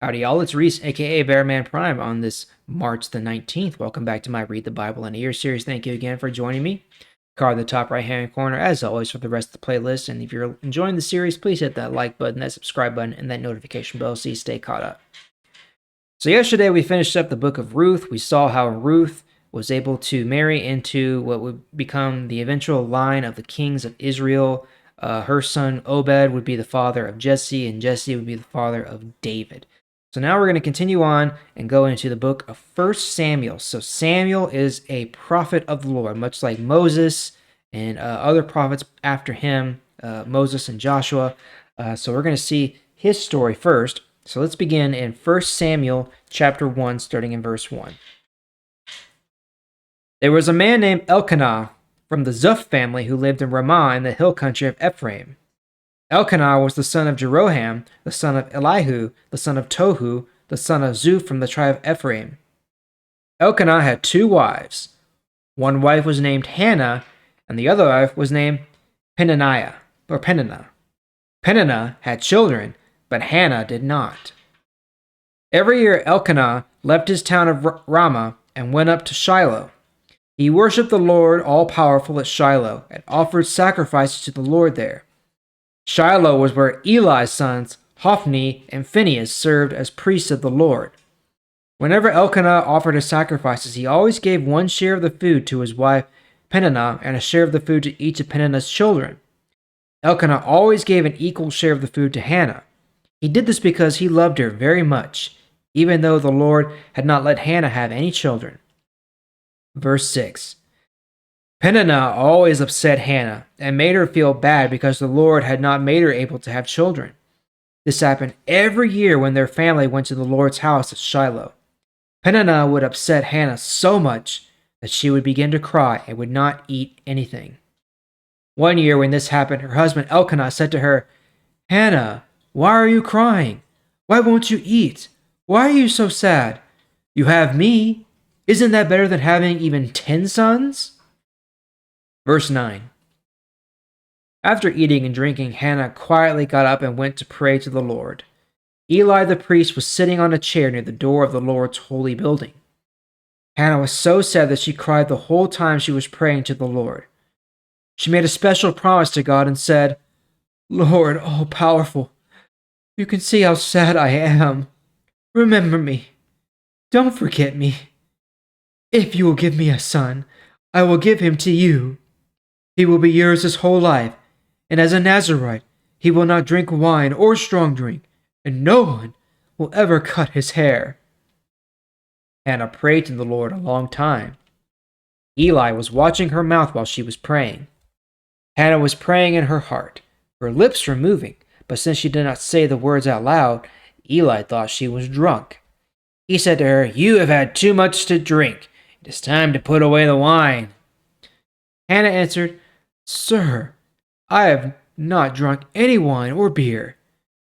Howdy, y'all. It's Reese, aka Bearman Prime, on this March the 19th. Welcome back to my Read the Bible in a Year series. Thank you again for joining me. Card in the top right hand corner, as always, for the rest of the playlist. And if you're enjoying the series, please hit that like button, that subscribe button, and that notification bell so you stay caught up. So, yesterday we finished up the book of Ruth. We saw how Ruth was able to marry into what would become the eventual line of the kings of Israel. Her son Obed would be the father of Jesse, and Jesse would be the father of David. So now we're going to continue on and go into the book of 1 Samuel. So Samuel is a prophet of the Lord, much like Moses and other prophets after him, Moses and Joshua. So we're going to see his story first. So let's begin in 1 Samuel chapter 1, starting in verse 1. There was a man named Elkanah from the Zuph family who lived in Ramah in the hill country of Ephraim. Elkanah was the son of Jeroham, the son of Elihu, the son of Tohu, the son of Zuph from the tribe of Ephraim. Elkanah had two wives. One wife was named Hannah, and the other wife was named Peninnah. Peninnah had children, but Hannah did not. Every year Elkanah left his town of Ramah and went up to Shiloh. He worshipped the Lord all-powerful at Shiloh and offered sacrifices to the Lord there. Shiloh was where Eli's sons, Hophni and Phinehas, served as priests of the Lord. Whenever Elkanah offered his sacrifices, he always gave one share of the food to his wife Peninnah and a share of the food to each of Peninnah's children. Elkanah always gave an equal share of the food to Hannah. He did this because he loved her very much, even though the Lord had not let Hannah have any children. Verse 6. Peninnah always upset Hannah and made her feel bad because the Lord had not made her able to have children. This happened every year when their family went to the Lord's house at Shiloh. Peninnah would upset Hannah so much that she would begin to cry and would not eat anything. One year when this happened, her husband Elkanah said to her, "Hannah, why are you crying? Why won't you eat? Why are you so sad? You have me. Isn't that better than having even 10 sons?" Verse 9. After eating and drinking, Hannah quietly got up and went to pray to the Lord. Eli the priest was sitting on a chair near the door of the Lord's holy building. Hannah was so sad that she cried the whole time she was praying to the Lord. She made a special promise to God and said, "Lord, all-powerful, you can see how sad I am. Remember me. Don't forget me. If you will give me a son, I will give him to you. He will be yours his whole life, and as a Nazirite, he will not drink wine or strong drink, and no one will ever cut his hair." Hannah prayed to the Lord a long time. Eli was watching her mouth while she was praying. Hannah was praying in her heart. Her lips were moving, but since she did not say the words out loud, Eli thought she was drunk. He said to her, "You have had too much to drink. It is time to put away the wine." Hannah answered, "Sir, I have not drunk any wine or beer.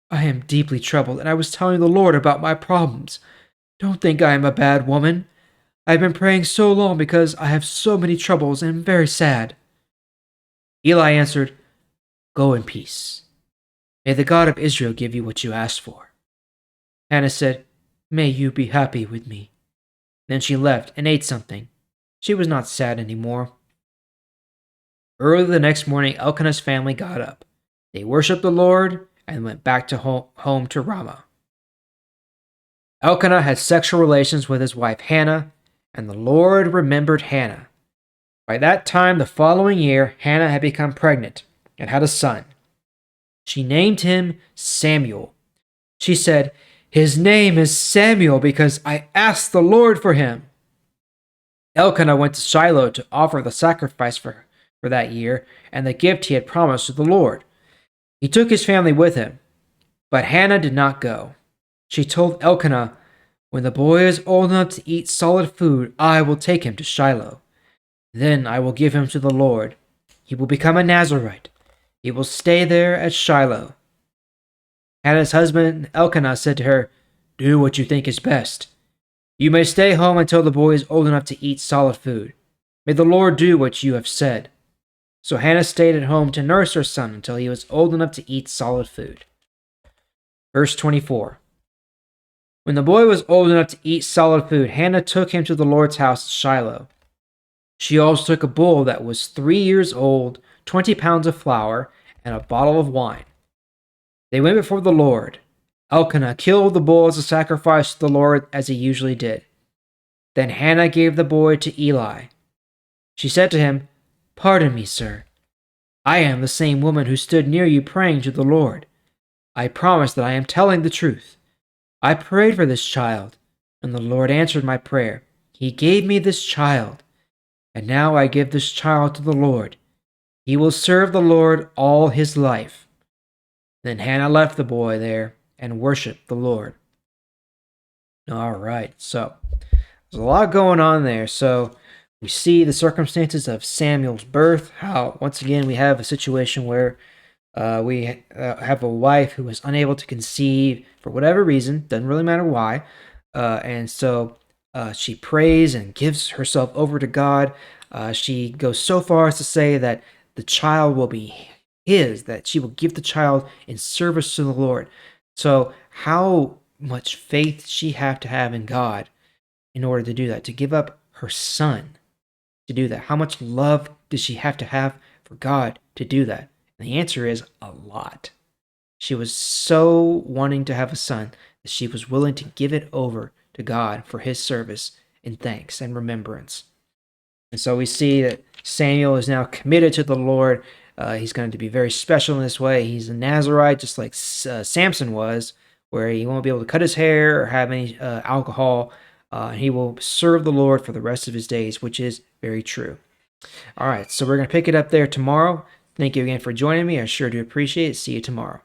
I am deeply troubled, and I was telling the Lord about my problems. Don't think I am a bad woman. I have been praying so long because I have so many troubles and am very sad." Eli answered, "Go in peace. May the God of Israel give you what you asked for." Hannah said, "May you be happy with me." Then she left and ate something. She was not sad anymore. Early the next morning, Elkanah's family got up. They worshipped the Lord and went back to home to Ramah. Elkanah had sexual relations with his wife Hannah, and the Lord remembered Hannah. By that time, the following year, Hannah had become pregnant and had a son. She named him Samuel. She said, "His name is Samuel because I asked the Lord for him." Elkanah went to Shiloh to offer the sacrifice for that year and the gift he had promised to the Lord. He took his family with him, but Hannah did not go. She told Elkanah, "When the boy is old enough to eat solid food, I will take him to Shiloh. Then I will give him to the Lord. He will become a Nazirite. He will stay there at Shiloh." Hannah's husband Elkanah said to her, "Do what you think is best. You may stay home until the boy is old enough to eat solid food. May the Lord do what you have said." So Hannah stayed at home to nurse her son until he was old enough to eat solid food. Verse 24. When the boy was old enough to eat solid food, Hannah took him to the Lord's house at Shiloh. She also took a bull that was 3 years old, 20 pounds of flour, and a bottle of wine. They went before the Lord. Elkanah killed the bull as a sacrifice to the Lord as he usually did. Then Hannah gave the boy to Eli. She said to him, "Pardon me, sir. I am the same woman who stood near you praying to the Lord. I promise that I am telling the truth. I prayed for this child, and the Lord answered my prayer. He gave me this child, and now I give this child to the Lord. He will serve the Lord all his life." Then Hannah left the boy there and worshiped the Lord. All right, so there's a lot going on there. So we see the circumstances of Samuel's birth, how once again we have a situation where we have a wife who was unable to conceive for whatever reason, doesn't really matter why. And so she prays and gives herself over to God. She goes so far as to say that the child will be his, that she will give the child in service to the Lord. So, how much faith she have to have in God in order to do that, to give up her son to do that? How much love does she have to have for God to do that? And the answer is a lot. She was so wanting to have a son that she was willing to give it over to God for his service in thanks and remembrance. And so we see that Samuel is now committed to the Lord. He's going to be very special in this way. He's a Nazarite, just like Samson was, where he won't be able to cut his hair or have any alcohol. He will serve the Lord for the rest of his days, which is very true. All right, so we're going to pick it up there tomorrow. Thank you again for joining me. I sure do appreciate it. See you tomorrow.